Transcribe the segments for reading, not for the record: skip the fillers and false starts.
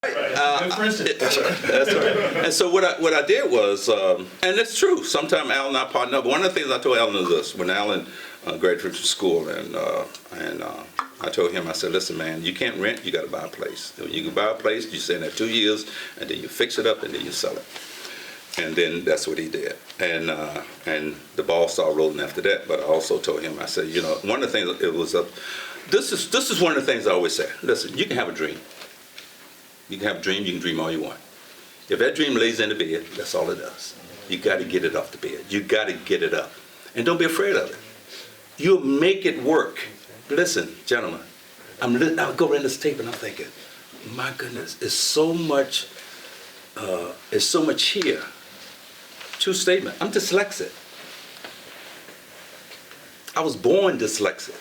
Good for instance. That's right. And so what I did was, and it's true, sometimes Alan and I partner up. One of the things I told Alan is this, when Alan graduated from school, and I told him, I said, listen, man, you can't rent, you got to buy a place. You can buy a place, you stay in there 2 years, and then you fix it up, and then you sell it. And then that's what he did. And the ball started rolling after that. But I also told him, I said, you know, one of the things, it was, this is one of the things I always say. Listen, you can have a dream. You can have a dream, you can dream all you want. If that dream lays in the bed, that's all it does. You got to get it off the bed. You got to get it up. And don't be afraid of it. You'll make it work. Listen, gentlemen, I'll go in this tape and I'm thinking, my goodness, it's so much here. True statement. I'm dyslexic. I was born dyslexic.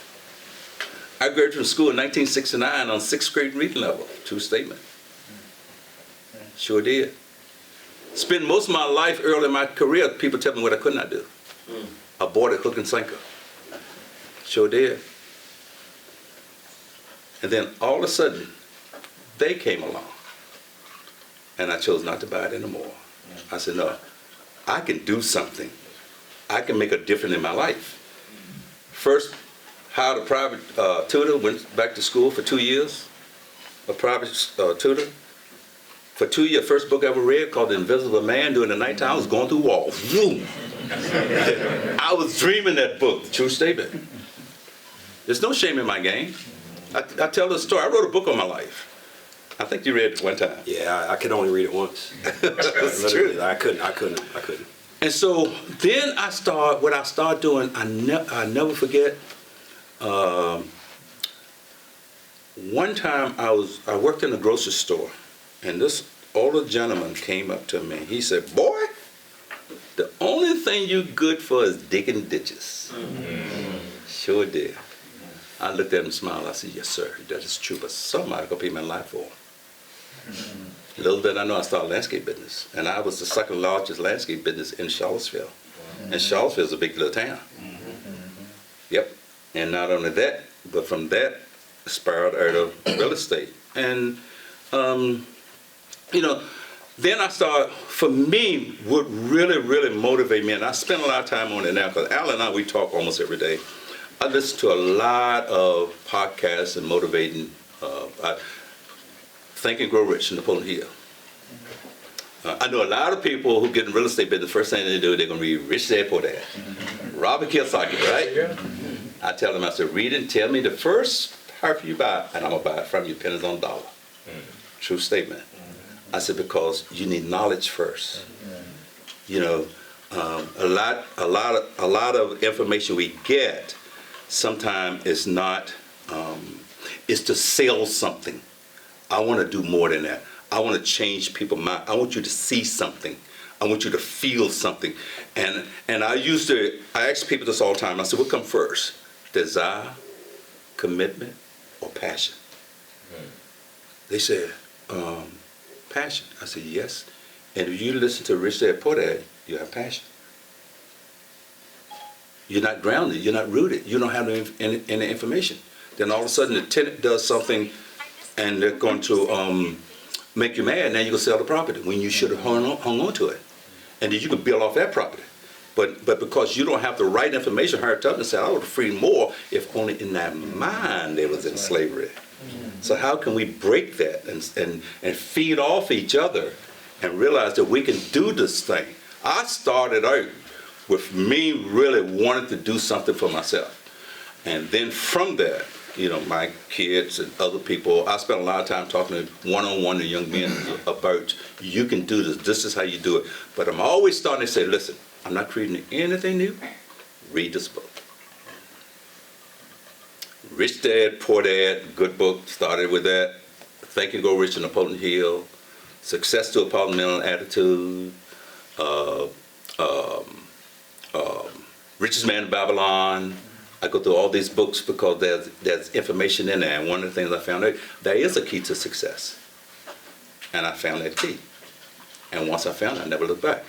I graduated from school in 1969 on 6th grade reading level. True statement. Sure did. Spent most of my life early in my career, people tell me what I could not do. Aborted hook and sinker. Sure did. And then all of a sudden, they came along. And I chose not to buy it anymore. I said, no, I can do something. I can make a difference in my life. First, hired a private tutor, went back to school for 2 years. A private tutor. For 2 years, first book I ever read called The Invisible Man. During the nighttime, I was going through walls. Vroom. I was dreaming that book, the true statement. There's no shame in my game. I tell the story. I wrote a book on my life. I think you read it one time. Yeah, I could only read it once. That's true. I couldn't. And so then what I started doing, I never forget. One time I worked in a grocery store, and this older gentleman came up to me. He said, boy, the only thing you good for is digging ditches. Sure did. I looked at him and smiled. I said, yes, sir, that is true, but somebody gonna pay my life for it. Little did I know I started a landscape business, and I was the second largest landscape business in Charlottesville. And Charlottesville is a big little town. Yep. And not only that, but from that, spiraled out of real estate. And you know, then I started. For me, what really motivated me, and I spend a lot of time on it now, because Al and I, we talk almost every day. I listen to a lot of podcasts and motivating. Think and Grow Rich, Napoleon Hill. I know a lot of people who get in real estate business, first thing they do, they're going to read Rich Dad Poor Dad. Robert Kiyosaki, right? I tell them, I said, read it and tell me the first house you buy, and I'm going to buy it from you, pennies on the dollar. True statement. I said, because you need knowledge first. You know, a lot of information we get sometimes is not, is to sell something. I want to do more than that. I want to change people's mind. I want you to see something. I want you to feel something. And I ask people this all the time. I said, what comes first? Desire, commitment, or passion? They said, passion. I said, yes. And if you listen to Rich Dad Poor Dad, you have passion. You're not grounded. You're not rooted. You don't have any information. Then all of a sudden the tenant does something and they're going to make you mad. Now you're going to sell the property when you should have hung on to it. And then you can build off that property. But because you don't have the right information, Harriet Tubman said, I would have freed more if only in that mind they was in slavery. So how can we break that and feed off each other and realize that we can do this thing? I started out with me really wanting to do something for myself. And then from there, you know, my kids and other people, I spent a lot of time talking to one-on-one to young men about, you can do this, this is how you do it. But I'm always starting to say, listen, I'm not creating anything new. Read this book. Rich Dad, Poor Dad, good book, started with that. Think and Grow Rich, Napoleon Hill. Success to a Positive Mental Attitude. Richest Man in Babylon. I go through all these books because there's information in there. And one of the things I found out, there is a key to success. And I found that key. And once I found it, I never looked back.